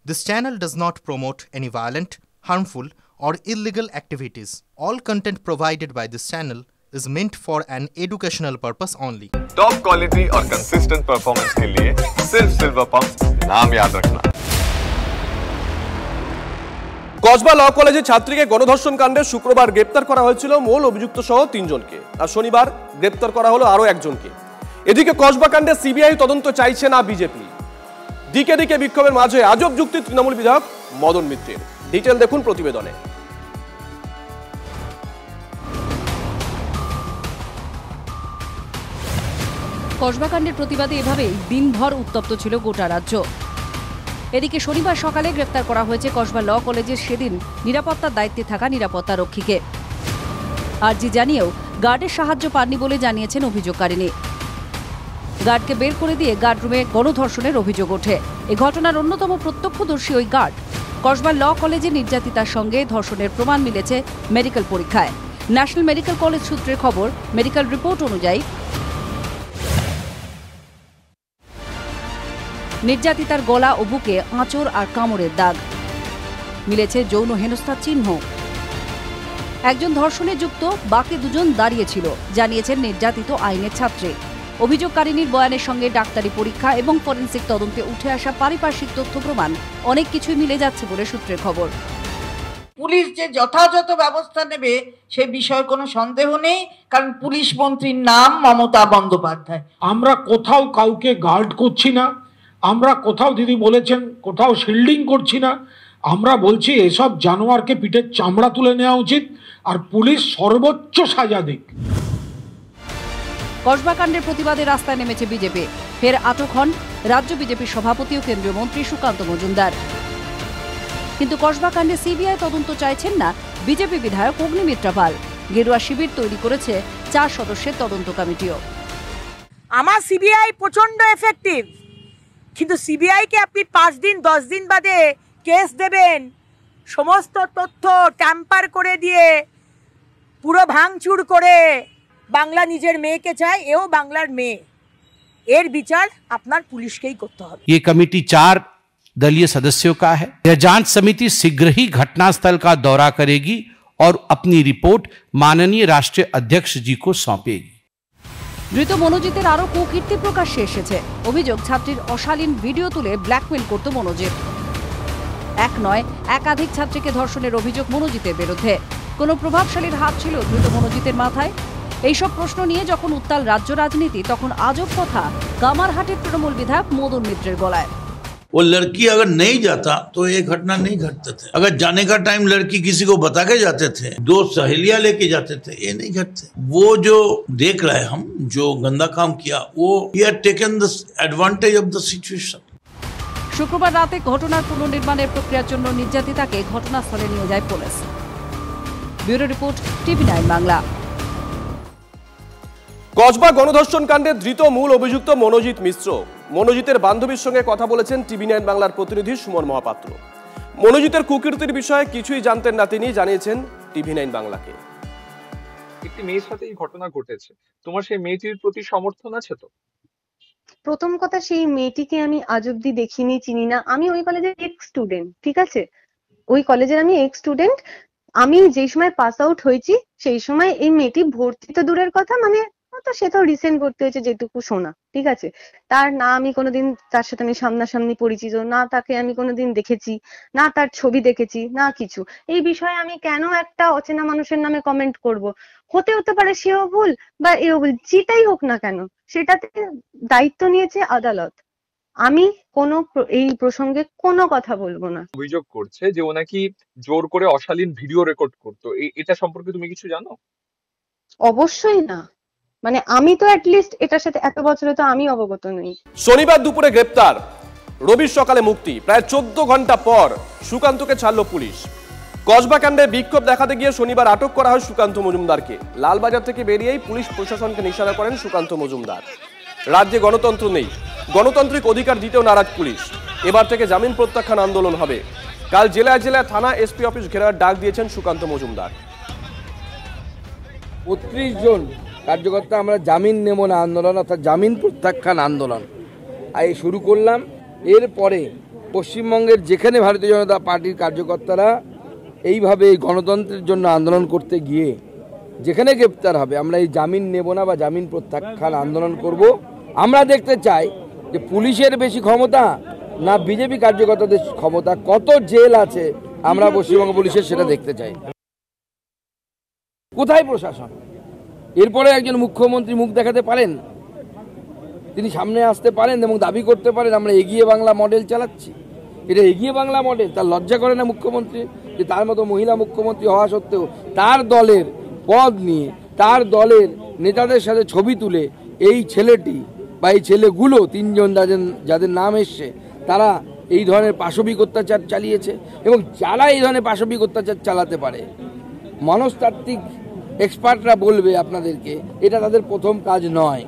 This channel does not promote any violent, harmful, or illegal activities. All content provided by this channel is meant for an educational purpose only. Top quality और consistent performance के लिए सिर्फ silver pump नाम याद रखना। কসবা ল কলেজে ছাত্রীকে গণধর্ষণ কাণ্ডে শুক্রবার গ্রেপ্তার করা হয়েছিল মূল অভিযুক্ত সহ 3 জনকে, আর শনিবার গ্রেপ্তার করা হলো আরো একজনকে। এদিকে কসবা কাণ্ডে সিবিআই তদন্ত চাইছে না বিজেপি। দিকে দিকে বিক্ষোভের মাঝে আজব যুক্তি তৃণমূল বিধায়ক মদন মিত্রের। ডিটেইল দেখুন প্রতিবেদনে। কসবা কাণ্ডের প্রতিবাদে এভাবেই দিনভর উত্তপ্ত ছিল গোটা রাজ্য। এদিকে শনিবার সকালে গ্রেপ্তার করা হয়েছে কসবা ল কলেজের সেদিন নিরাপত্তার দায়িত্বে থাকা নিরাপত্তা রক্ষীকে। আরজি জানিয়েও গার্ডের সাহায্য পাননি বলে জানিয়েছেন অভিযোগকারিনী। গার্ডকে বের করে দিয়ে গার্ডরুমে গণধর্ষণের অভিযোগ ওঠে। এই ঘটনার অন্যতম প্রত্যক্ষদর্শী ওই গার্ড। কসবা ল কলেজে নির্যাতিতার সঙ্গে ধর্ষণের প্রমাণ মিলেছে মেডিকেল পরীক্ষায়। ন্যাশনাল মেডিকেল কলেজ সূত্রের খবর, মেডিকেল রিপোর্ট অনুযায়ী নির্যাতিতার গলা ও বুকে আঁচড় আর কামড়ের দাগ মিলেছে। যৌন হেনস্থার চিহ্ন। একজন ধর্ষণে যুক্ত, বাকি দুজন দাঁড়িয়েছিল, জানিয়েছেন নির্যাতিত আইনের ছাত্রী। অভিযোগকারিনীর বয়ানের সঙ্গে ডাক্তারি পরীক্ষা এবং ফরেনসিক তদন্তে উঠে আসা পারিপার্শ্বিক তথ্য প্রমাণ অনেক কিছুই মিলে যাচ্ছে বলে সূত্রের খবর। পুলিশ যে যথাযথ ব্যবস্থা নেবে সে বিষয়ে কোনো সন্দেহ নেই, কারণ পুলিশ মন্ত্রীর নাম মমতা বন্দ্যোপাধ্যায়। আমরা কোথাও কাউকে গার্ড করছি না, আমরা কোথাও দিদি বলেছেন কোথাও শিল্ডিং করছি না। আমরা বলছি এসব জানোয়ারকে পিঠের চামড়া তুলে নেওয়া উচিত, আর পুলিশ সর্বোচ্চ সাজা দিক। কসবা কাণ্ডের প্রতিবাদে রাস্তায় নেমেছে বিজেপি। ফের আটক হন রাজ্য বিজেপির সভাপতি ও কেন্দ্রীয় মন্ত্রী সুকান্ত মজুমদার। কিন্তু কসবা কাণ্ডে সিবিআই তদন্ত চাইছেন না বিজেপি বিধায়ক অগ্নিমিত্রা পাল। গেরুয়া শিবির তৈরি করেছে 4 সদস্যের তদন্ত কমিটিও। আমার সিবিআই প্রচন্ড এফেক্টিভ, কিন্তু সিবিআই কে আপনি 5 দিন 10 দিন বাদে কেস দেবেন, সমস্ত তথ্য ট্যাম্পার করে দিয়ে পুরো ভাঙচুর করে বাংলা নিজের মেয়েকে চায়, এও বাংলার মেয়ে, এর বিচার আপনার পুলিশকেই করতে হবে। ये कमेटी 4 दलीय सदस्यों का है। यह जांच समिति शीघ्र ही घटनास्थल का दौरा करेगी और अपनी रिपोर्ट माननीय राष्ट्रीय अध्यक्ष जी को सौंपेगी। ধৃত মনোজিতের আরো কুকীর্তি প্রকাশ্যে এসেছে। অভিযোগ, ছাত্রীর অশালীন ভিডিও তুলে ব্ল্যাকমেল করত মনোজিৎ। এক নয়, একাধিক ছাত্রীকে ধর্ষণের অভিযোগ মনোজিতের বিরুদ্ধে। কোনো প্রভাবশালীর হাত ছিল ধৃত মনোজিতের মাথায়? এইসব প্রশ্ন নিয়ে যখন উত্তাল রাজ্য রাজনীতি, তখন আজব কথা কামারহাটের তৃণমূল বিধায়ক মদন মিত্রের গলায়। वो लड़की अगर नहीं जाता तो ये घटना नहीं घटते थे। अगर जाने का टाइम लड़की किसी को बता के जाते थे, 2 सहेलियां लेके जाते थे, ये नहीं घटते। वो जो देख रहे हैं हम, जो गंदा काम किया, वो ये taken the advantage of the situation. শুক্রবার রাতে ঘটনার পুনর্নির্মাণের প্রক্রিয়ার জন্য নির্যাতিতাকে ঘটনাস্থলে নিয়ে যায় police. Bureau report, TV9 Bangla. Kasba গণধর্ষণ কাণ্ডে ধৃত মূল অভিযুক্ত মনোজিৎ মিশ্র। মনোজিতের বান্ধবীর সঙ্গে কথা বলেছেন TV9 বাংলার প্রতিনিধি সুমন মহাপাত্র। মনোজিতের কুকীর্তির বিষয়ে কিছুই জানতেন না তিনি, জানিয়েছেন TV9 বাংলাকে। একটি মেয়ের সাথে এই ঘটনা ঘটেছে, তোমার সেই মেয়েটির প্রতি সমর্থন আছে তো? প্রথম কথা, সেই মেয়েটিকে আমি আজ অব্দি দেখিনি, চিনি না। আমি ওই কলেজের এক্স স্টুডেন্ট, ঠিক আছে? ওই কলেজের আমি এক্স স্টুডেন্ট। আমি যে সময় পাস আউট হয়েছি সেই সময় এই মেয়েটি ভর্তি তো দূরের কথা, মানে তো সে তো রিসেন্ট ভর্তি হয়েছে যেটুকু শোনা, ঠিক আছে? তার না আমি কোনোদিন তার সাথে আমি সামনাসামনি পরিচিত না, তাকে আমি কোনোদিন দেখেছি না, তার ছবি দেখেছি না, কিছু। এই বিষয়ে আমি কেন একটা অচেনা মানুষের নামে কমেন্ট করব? হতে পারে সেও ভুল বা এও ভুল, যেটাই হোক না কেন সেটাতে দায়িত্ব নিয়েছে আদালত। আমি এই প্রসঙ্গে কোনো কথা বলবো না। অভিযোগ করছে যে ও নাকি জোর করে অশালীন ভিডিও রেকর্ড করতো, এটা সম্পর্কে তুমি কিছু জানো? অবশ্যই না, মানে আমি তো অ্যাটলিস্ট এটার সাথে এত বছরে তো আমি অবগত নই। শনিবার দুপুরে গ্রেপ্তার, রবির সকালে মুক্তি। প্রায় 14 ঘন্টা পর সুকান্তকে ছাড়ল পুলিশ। কসবা কাণ্ডে বিক্ষোভ দেখাতে গিয়ে শনিবার আটক করা হয় সুকান্ত মজুমদারকে। লালবাজার থেকে বেরিয়েই পুলিশ প্রশাসনকে নিশানা করেন সুকান্ত মজুমদার। রাজ্যে গণতন্ত্র নেই, গণতান্ত্রিক অধিকার দিতেও নারাজ পুলিশ। এবার থেকে জামিন প্রত্যাখ্যান আন্দোলন হবে। কাল জেলায় জেলায় থানা এসপি অফিস ঘেরার ডাক দিয়েছেন সুকান্ত মজুমদার। ৩৫ জন কার্যকর্তা আমরা জামিন নেব না আন্দোলন, অর্থাৎ জামিন প্রত্যাখ্যান আন্দোলন শুরু করলাম। এরপরে পশ্চিমবঙ্গের যেখানে ভারতীয় জনতা পার্টির কার্যকর্তারা এইভাবে গণতন্ত্রের জন্য আন্দোলন করতে গিয়ে যেখানে গ্রেপ্তার হবে, আমরা এই জামিন নেব না বা জামিন প্রত্যাখ্যান আন্দোলন করব। আমরা দেখতে চাই যে পুলিশের বেশি ক্ষমতা না বিজেপি কার্যকর্তাদের ক্ষমতা, কত জেল আছে আমরা পশ্চিমবঙ্গ পুলিশের সেটা দেখতে চাই। কোথায় প্রশাসন? এরপরে একজন মুখ্যমন্ত্রী মুখ দেখাতে পারেন, তিনি সামনে আসতে পারেন এবং দাবি করতে পারেন আমরা এগিয়ে বাংলা মডেল চালাচ্ছি। এটা এগিয়ে বাংলা মডেল? তার লজ্জা করে না মুখ্যমন্ত্রী যে তার মতো মহিলা মুখ্যমন্ত্রী হওয়া সত্ত্বেও তার দলের পদ নিয়ে তার দলের নেতাদের সাথে ছবি তুলে এই ছেলেটি বা এই ছেলেগুলো তিনজন যাদের নাম এসছে তারা এই ধরনের পাশবিক অত্যাচার চালিয়েছে। এবং যারা এই ধরনের পাশবিক অত্যাচার চালাতে পারে, মনস্তাত্ত্বিক এক্সপার্টরা বলবে আপনাদেরকে এটা তাদের প্রথম কাজ নয়।